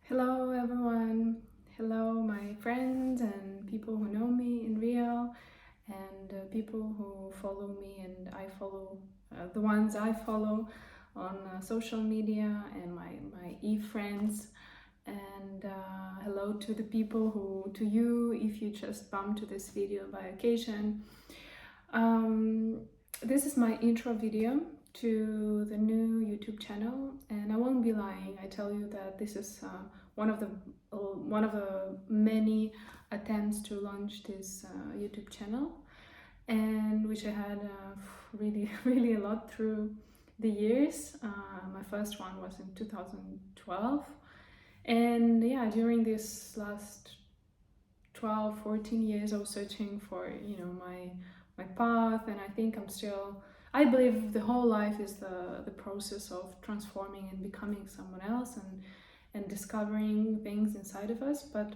Hello everyone, hello my friends and people who know me in real and people who follow me and I follow the ones I follow on social media and my e-friends and hello to the people to you if you just bumped to this video by occasion. Um, this is my intro video to the new YouTube channel, and I won't be lying. I tell you that this is one of the many attempts to launch this YouTube channel, and which I had really really a lot through the years. My first one was in 2012, and yeah, during this last 12-14 years I was searching for my path, and I think I believe the whole life is the process of transforming and becoming someone else and discovering things inside of us. But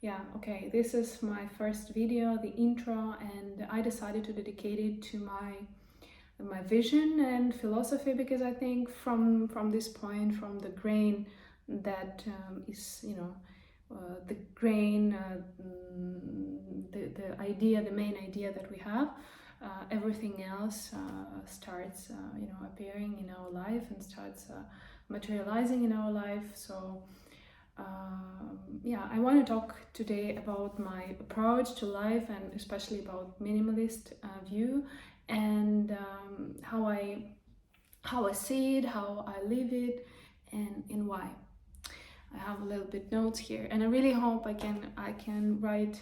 yeah, okay, this is my first video, the intro, and I decided to dedicate it to my vision and philosophy, because I think from this point, from the grain that is the grain, the idea, the main idea that we have, everything else starts appearing in our life and starts materializing in our life. So yeah, I want to talk today about my approach to life, and especially about minimalist view, and how I see it, how I live it, and why. I have a little bit notes here, and I really hope I can write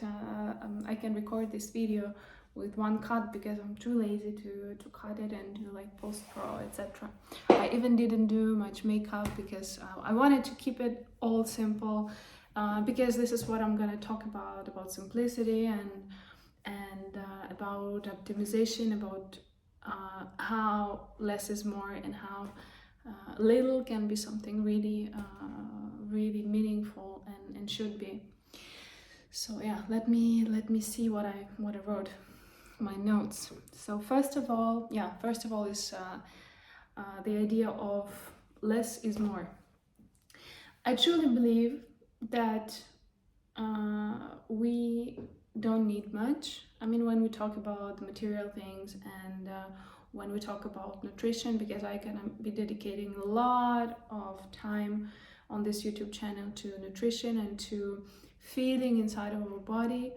I can record this video with one cut, because I'm too lazy to cut it and do like post pro, etc. I even didn't do much makeup because I wanted to keep it all simple, because this is what I'm gonna talk about simplicity and about optimization, about how less is more, and how little can be something really really meaningful and should be. So yeah, let me see what I wrote, my notes. So first of all is the idea of less is more. I truly believe that we don't need much. I mean, when we talk about material things, and when we talk about nutrition, because I can be dedicating a lot of time on this YouTube channel to nutrition and to feeding inside of our body.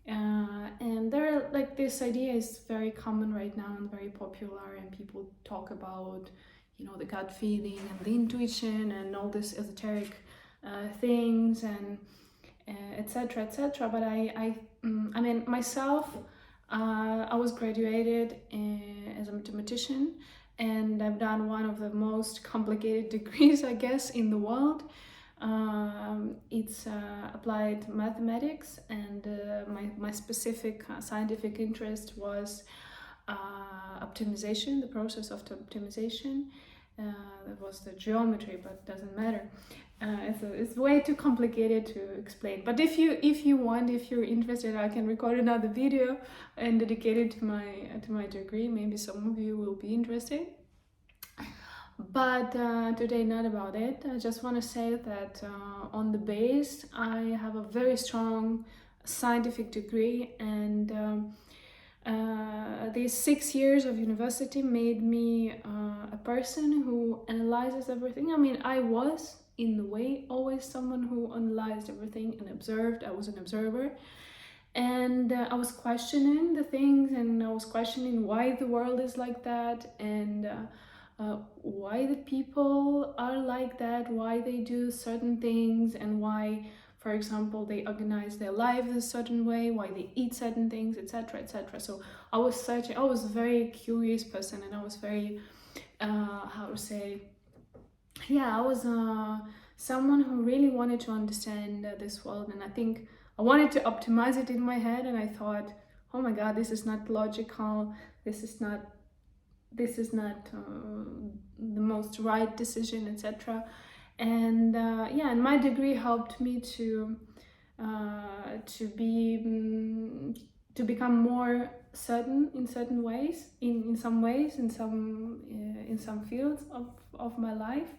And there, like, this idea is very common right now and very popular, and people talk about, the gut feeling and the intuition and all this esoteric things, and etc etc. But I mean, myself, I was graduated as a mathematician, and I've done one of the most complicated degrees, I guess, in the world. It's applied mathematics, and my specific scientific interest was optimization, the process of optimization. That was the geometry, but it doesn't matter. It's way too complicated to explain. But if you want, if you're interested, I can record another video and dedicate it to my degree. Maybe some of you will be interested. But today, not about it. I just want to say that on the base, I have a very strong scientific degree, and these 6 years of university made me a person who analyzes everything. I mean, I was, in the way, always someone who analyzed everything and observed. I was an observer, and I was questioning the things, and I was questioning why the world is like that, and why the people are like that, why they do certain things, and why, for example, they organize their lives a certain way, why they eat certain things, etc etc. So I was a very curious person, and I was very how to say, yeah, I was someone who really wanted to understand this world, and I think I wanted to optimize it in my head, and I thought, oh my god, this is not logical, this is not the most right decision, etc. And yeah, and my degree helped me to become more certain in certain ways, in some ways, in some fields of my life.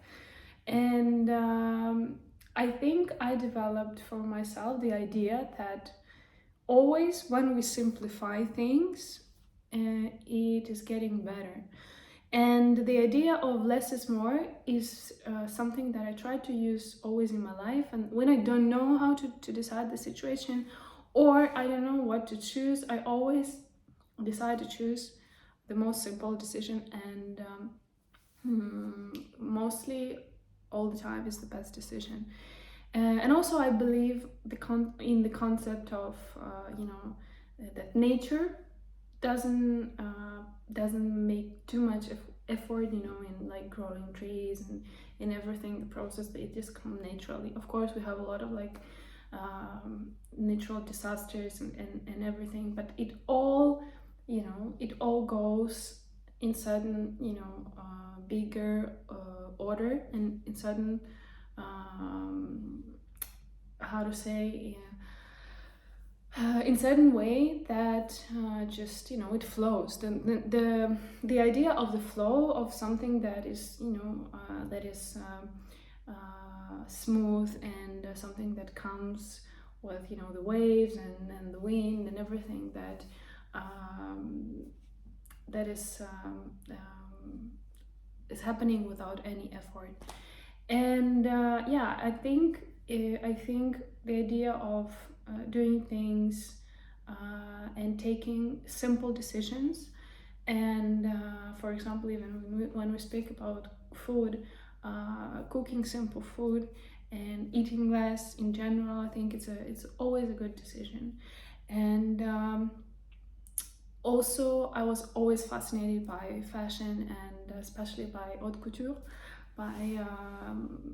And I developed for myself the idea that always when we simplify things, it is getting better. And the idea of less is more is something that I try to use always in my life. And when I don't know how to decide the situation, or I don't know what to choose, I always decide to choose the most simple decision, and mostly all the time is the best decision. And also I believe in the concept of that nature doesn't make too much effort, in like growing trees and in everything. The process, it just comes naturally. Of course, we have a lot of like natural disasters and everything, but it all goes in certain bigger order, and in certain how to say, in certain way that just it flows. The idea of the flow of something that is smooth, and something that comes with the waves and the wind and everything that is happening without any effort. And I think the idea of doing things and taking simple decisions, and for example, even when we speak about food, cooking simple food and eating less in general, I think it's always a good decision. And also, I was always fascinated by fashion, and especially by haute couture.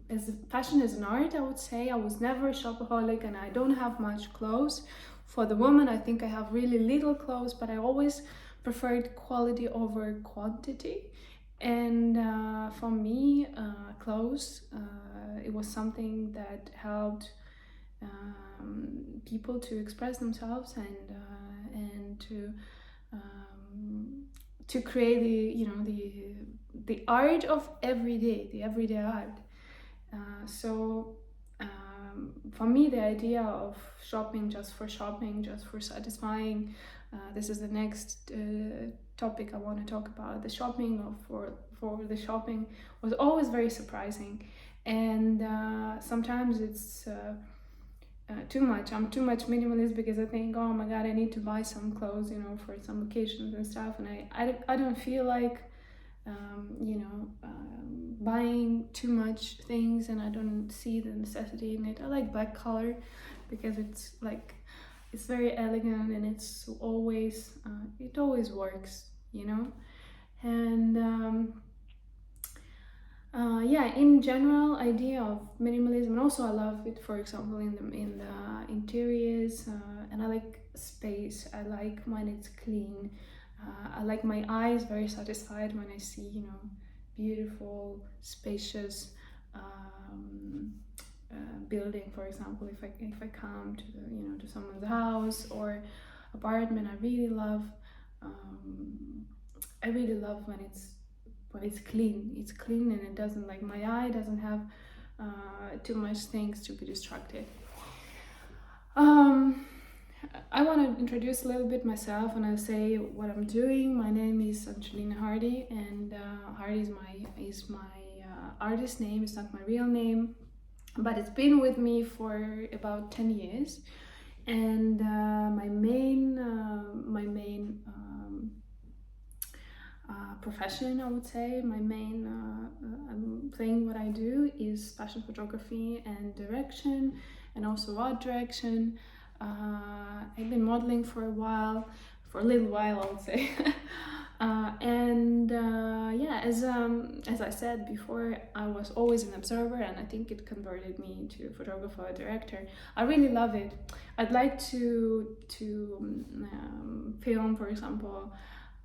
As fashion is an art, I would say. I was never a shopaholic, and I don't have much clothes. For the woman, I think I have really little clothes, but I always preferred quality over quantity. And for me, clothes, it was something that helped people to express themselves, and to create the art of the everyday art. So for me, the idea of shopping, just for satisfying, this is the next topic I want to talk about. The shopping for the shopping was always very surprising, and sometimes it's too much. I'm too much minimalist, because I think, oh my god, I need to buy some clothes, for some occasions and stuff, and I don't feel like buying too much things, and I don't see the necessity in it. I like black color because it's very elegant, and it's always it always works, and in general, idea of minimalism. And also I love it, for example, in the interiors, and I like space. I like when it's clean. I like my eyes very satisfied when I see beautiful, spacious building. For example, if I come to someone's house or apartment, I really love when it's clean. It's clean, and it doesn't, like, my eye doesn't have too much things to be distracted. I want to introduce a little bit myself, and I'll say what I'm doing. My name is Angelina Hardy, and Hardy is my artist name. It's not my real name, but it's been with me for about 10 years. And my main profession, I would say, my main thing, what I do, is fashion photography and direction, and also art direction. I've been modeling for a little while, I would say. As I said before, I was always an observer, and I think it converted me to photographer, director. I really love it. I'd like to film, for example,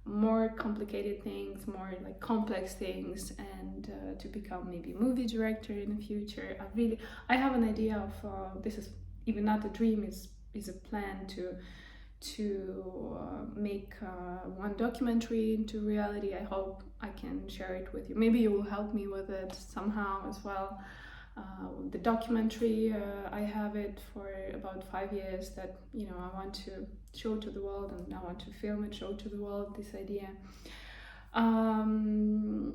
more complicated things, more like complex things, and to become maybe a movie director in the future. I have an idea of this is even not a dream, is a plan to make one documentary into reality. I hope I can share it with you. Maybe you will help me with it somehow as well. the documentary, I have it for about 5 years that, I want to show to the world, and I want to film and show to the world this idea. And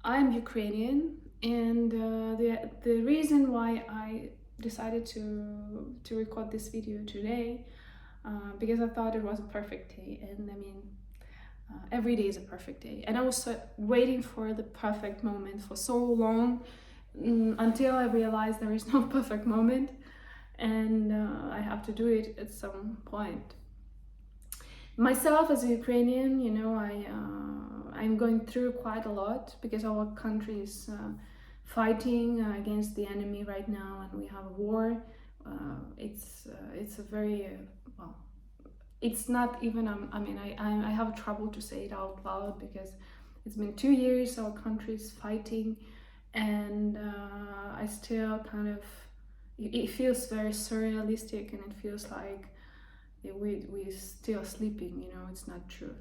I'm Ukrainian, and the reason why I decided to record this video today, because I thought it was a perfect day, and I mean, every day is a perfect day, and I was waiting for the perfect moment for so long, until I realized there is no perfect moment, and I have to do it at some point. Myself as a Ukrainian, I'm going through quite a lot because our country is fighting against the enemy right now, and we have a war. It's a very well. It's not even. I have trouble to say it out loud because it's been 2 years our country is fighting, and I still kind of. It feels very surrealistic, and it feels like we're still sleeping. It's not true.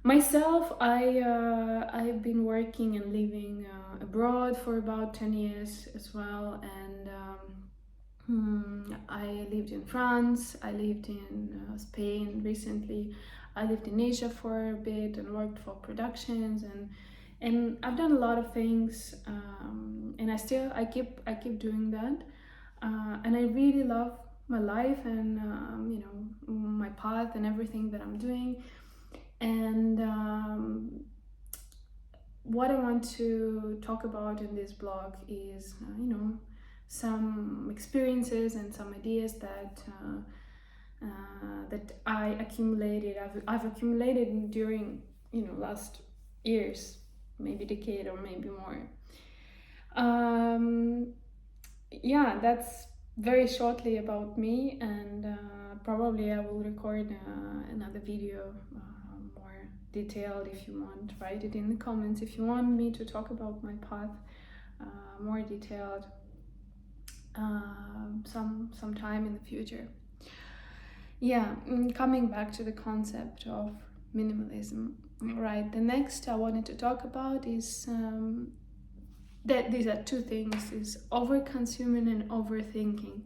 Myself, I've been working and living abroad for about 10 years as well, and I lived in France, I lived in Spain recently, I lived in Asia for a bit and worked for productions, and I've done a lot of things, and I keep doing that, and I really love my life and my path and everything that I'm doing. And what I want to talk about in this blog is some experiences and some ideas that I've accumulated during last years, maybe decade or maybe more. Yeah, that's very shortly about me, and probably I will record another video more detailed. If you want, write it in the comments if you want me to talk about my path more detailed some time in the future. Yeah, coming back to the concept of minimalism, right? The next I wanted to talk about is that these are two things: is over-consuming and overthinking.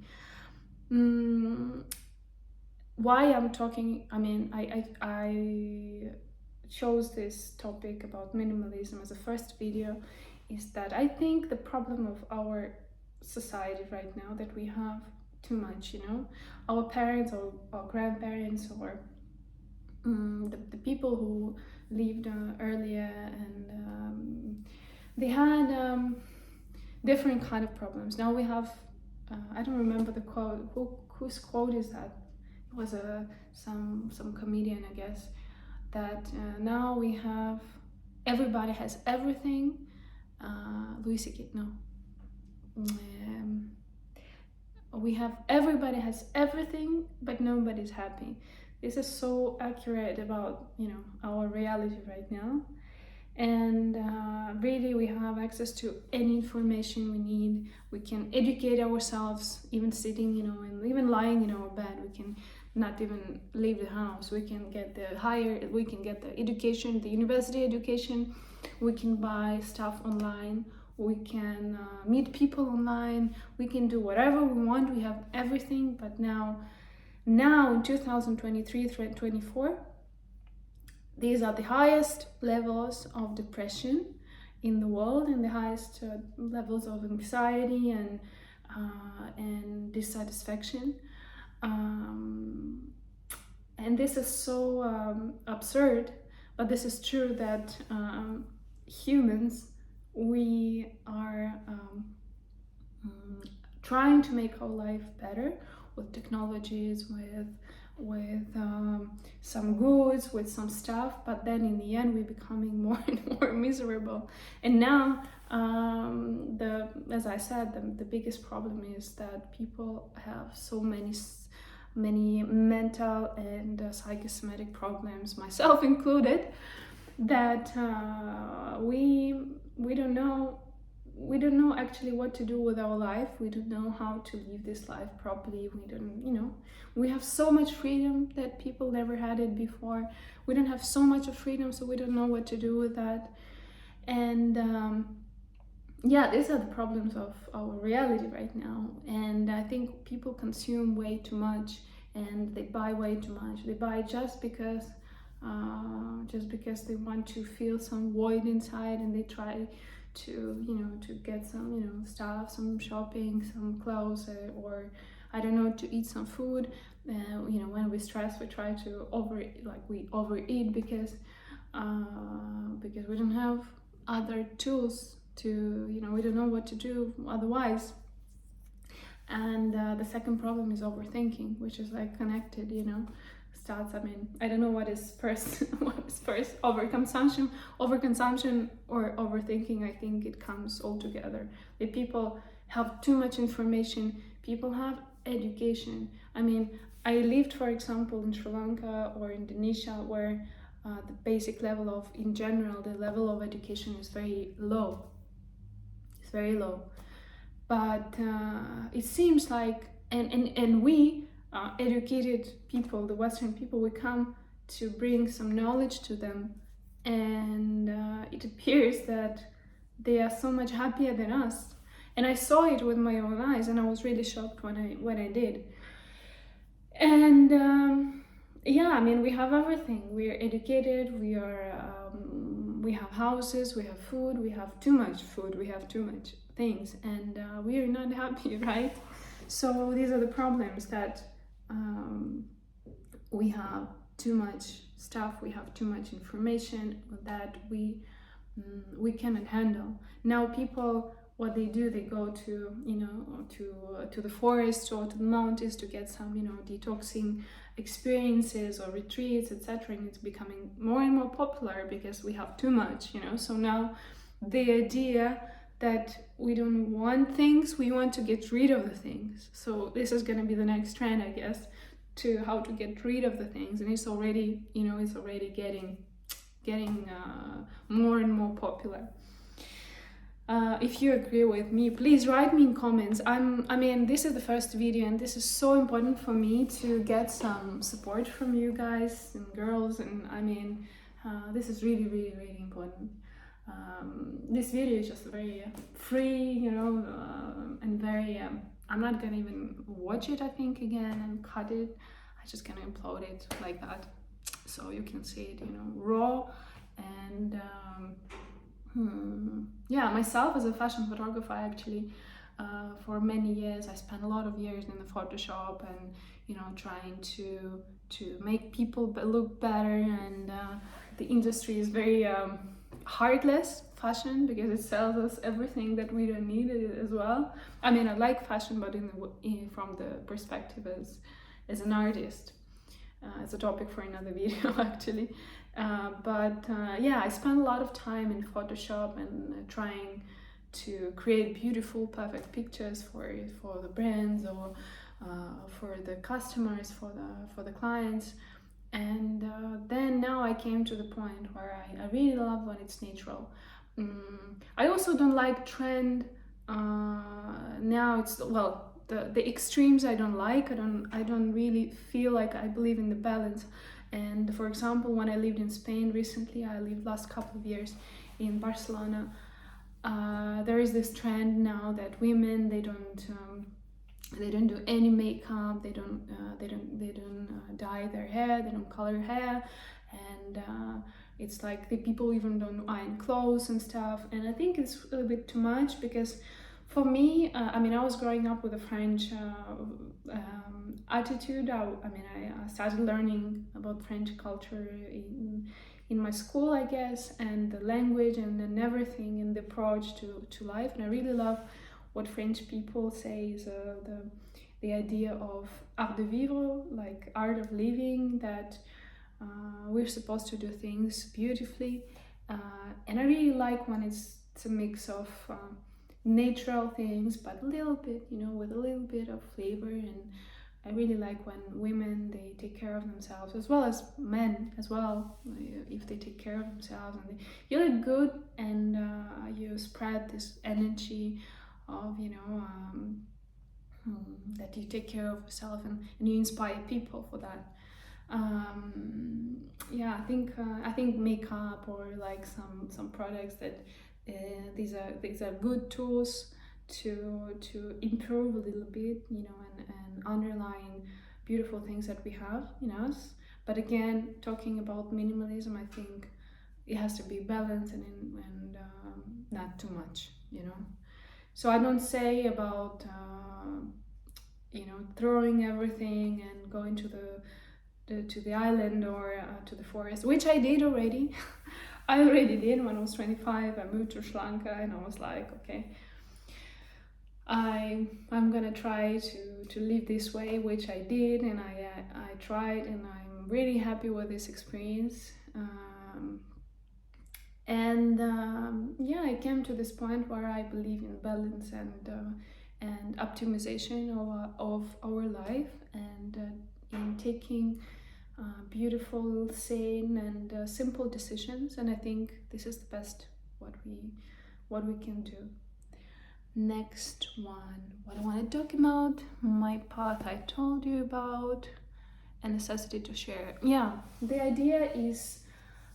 Why I'm talking, I chose this topic about minimalism as a first video, is that I think the problem of our society right now, that we have too much, our parents or our grandparents or the people who lived earlier, and they had different kind of problems. Now we have, I don't remember the quote. Whose quote is that? It was some comedian, I guess. That now we have, everybody has everything. Louis C.K. No. We have, everybody has everything, but nobody's happy. This is so accurate about our reality right now. And really, we have access to any information we need. We can educate ourselves, even sitting, and even lying in our bed. We can not even leave the house. We can get the education, the university education. We can buy stuff online. We can meet people online. We can do whatever we want. We have everything. But now in 2023-24, these are the highest levels of depression in the world, and the highest levels of anxiety and dissatisfaction. And this is so absurd, but this is true, that humans, we are trying to make our life better with technologies, with some goods, with some stuff, but then in the end we're becoming more and more miserable. And now, as I said, the biggest problem is that people have so many mental and psychosomatic problems, myself included, that we don't know actually what to do with our life. We don't know how to live this life properly. We don't, we have so much freedom that people never had it before. We don't have so much of freedom, so we don't know what to do with that. And yeah, these are the problems of our reality right now. And I think people consume way too much, and they buy way too much. They buy just because they want to feel some void inside, and they try to, to get some, stuff, some shopping, some clothes, or I don't know, to eat some food. When we stress, we try to we overeat because we don't have other tools to, we don't know what to do otherwise. And the second problem is overthinking, which is like connected, starts, I don't know what is first. What is first, overconsumption or overthinking. I think it comes all together. The people have too much information, people have education. I lived, for example, in Sri Lanka or Indonesia, where the basic level of, in general, the level of education is very low. It's very low. But it seems like, and we educated people, the Western people, we come to bring some knowledge to them, and it appears that they are so much happier than us. And I saw it with my own eyes, and I was really shocked when I did. And yeah, we have everything. We are educated. We have houses. We have food. We have too much food. We have too much things, and we are not happy, right? So these are the problems, that we have too much stuff. We have too much information that we cannot handle. Now people, what they do, they go to, to the forest or to the mountains to get some, detoxing experiences or retreats, etc. And it's becoming more and more popular because we have too much, so now the idea that we don't want things, we want to get rid of the things. So this is going to be the next trend, I guess, to how to get rid of the things. And it's already, getting more and more popular. If you agree with me, please write me in comments. This is the first video, and this is so important for me to get some support from you guys and girls. And this is really, really, really important. This video is just very free, and very. I'm not gonna even watch it, I think, again and cut it. I'm just gonna upload it like that, so you can see it, raw. And yeah, myself as a fashion photographer, actually, for many years, I spent a lot of years in the Photoshop and, trying to make people look better. And the industry is very heartless, fashion, because it sells us everything that we don't need as well. I like fashion, but from the perspective as an artist. It's a topic for another video, actually. Yeah, I spent a lot of time in Photoshop and trying to create beautiful, perfect pictures for the brands or for the customers, for the clients. And then now I came to the point where I really love when it's natural. I also don't like trend. Now it's, well, the extremes I don't like. I don't really feel like I believe in the balance. And for example, when I lived in Spain recently, I lived last couple of years in Barcelona. There is this trend now that women, they don't do any makeup, they don't dye their hair, they don't color hair, and it's like the people even don't iron clothes and stuff. And I think it's a little bit too much, because for me, I was growing up with a French attitude. I started learning about French culture in my school, I guess, and the language and everything, and the approach to life. And I really love what French people say is the idea of art de vivre, like art of living, that we're supposed to do things beautifully. And I really like when it's a mix of natural things, but a little bit, with a little bit of flavor. And I really like when women, they take care of themselves, as well as men as well, if they take care of themselves and you look good, and you spread this energy of, that you take care of yourself, and you inspire people for that. Yeah, I think makeup, or like some products that these are good tools to improve a little bit, you know, and underlying beautiful things that we have in us. But again, talking about minimalism, I think it has to be balanced and not too much, you know. So I don't say about you know, throwing everything and going to the island or to the forest, which I did already. I already did when I was 25. I moved to Sri Lanka and I was like, okay, I'm gonna try to live this way, which I did, and I tried, and I'm really happy with this experience. Yeah, I came to this point where I believe in balance and optimization of our life, and in taking beautiful, sane, and simple decisions. And I think this is the best what we can do. Next one, what I want to talk about, my path I told you about, a necessity to share. Yeah, the idea is,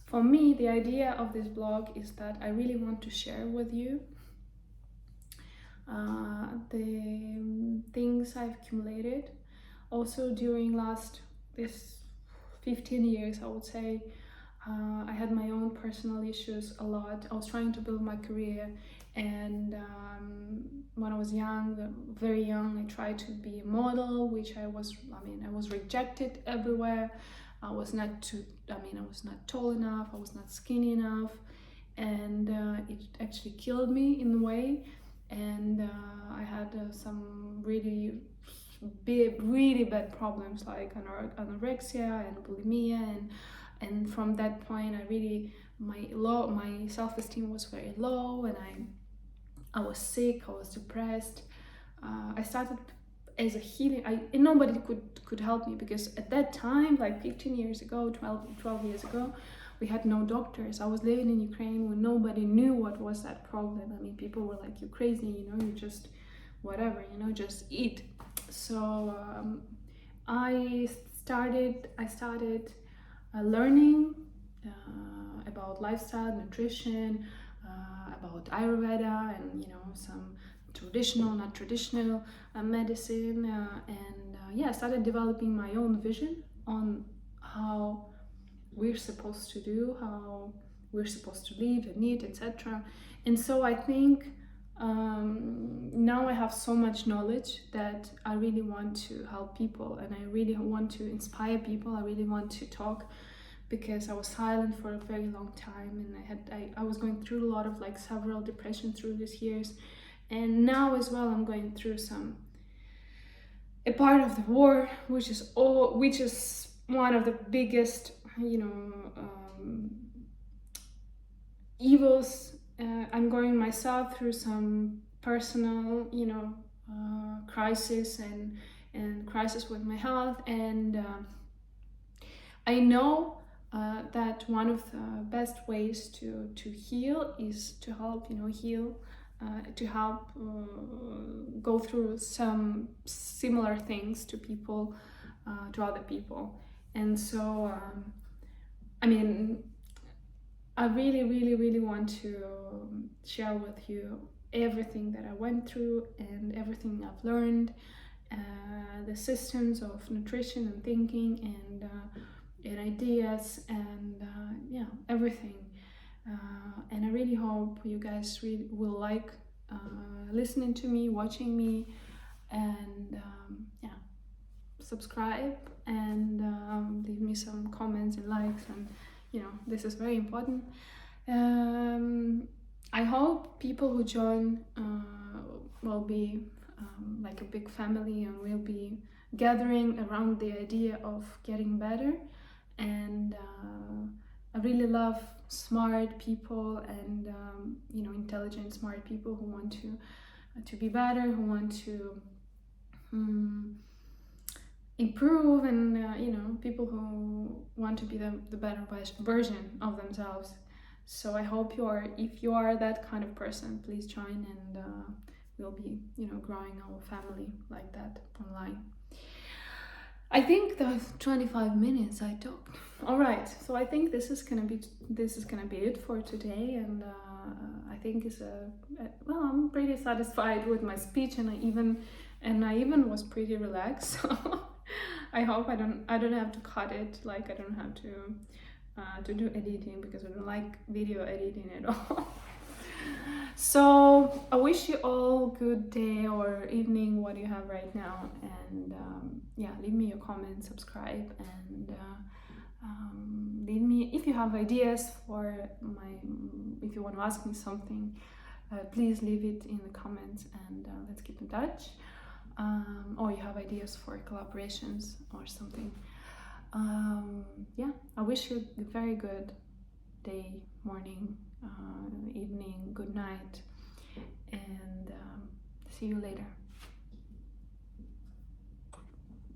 for me, the idea of this blog is that I really want to share with you the things I've accumulated. Also during this 15 years, I would say, I had my own personal issues a lot. I was trying to build my career, and when I was young, very young, I tried to be a model, which I was rejected everywhere. I was not tall enough, I was not skinny enough, and it actually killed me in a way. And I had some really bad problems like anorexia and bulimia, and from that point I really, my self-esteem was very low, and I was sick, I was depressed. I started as a healing, and nobody could help me, because at that time, like 15 years ago, 12 years ago, we had no doctors. I was living in Ukraine when nobody knew what was that problem. I mean, people were like, you're crazy, you know, you just whatever, you know, just eat. So I started learning about lifestyle, nutrition, about Ayurveda, and, you know, some traditional, not traditional medicine, and yeah, I started developing my own vision on how we're supposed to do, how we're supposed to live and eat, etc. And so I think now I have so much knowledge that I really want to help people, and I really want to inspire people. I really want to talk, because I was silent for a very long time, and I was going through a lot of several depressions through these years, and now as well I'm going through a part of the war, which is one of the biggest, you know, evils. I'm going myself through some personal, you know, crisis and crisis with my health, and I know that one of the best ways to heal is to help, you know, heal, to help go through some similar things to people, to other people. And so I mean, I really want to share with you everything that I went through and everything I've learned, the systems of nutrition and thinking, and ideas, and yeah, everything. And I really hope you guys really will like listening to me, watching me, and yeah, subscribe and leave me some comments and likes, and you know, this is very important. I hope people who join will be like a big family, and we'll be gathering around the idea of getting better. And I really love smart people, and you know, intelligent, smart people who want to be better, who want to improve, and you know, people who want to be the better version of themselves. So I hope if you are that kind of person, please join, and we'll be, you know, growing our family like that online. I think the 25 minutes I talked. All right, so I think this is gonna be it for today, and I think well, I'm pretty satisfied with my speech, and I even was pretty relaxed. So I hope I don't have to cut it. Like, I don't have to do editing, because I don't like video editing at all. So I wish you all good day or evening, what you have right now, and yeah, leave me your comments, subscribe, and leave me if you have ideas for if you want to ask me something, please leave it in the comments, and let's keep in touch. Or you have ideas for collaborations or something. Yeah, I wish you a very good day, morning, evening, good night, and see you later.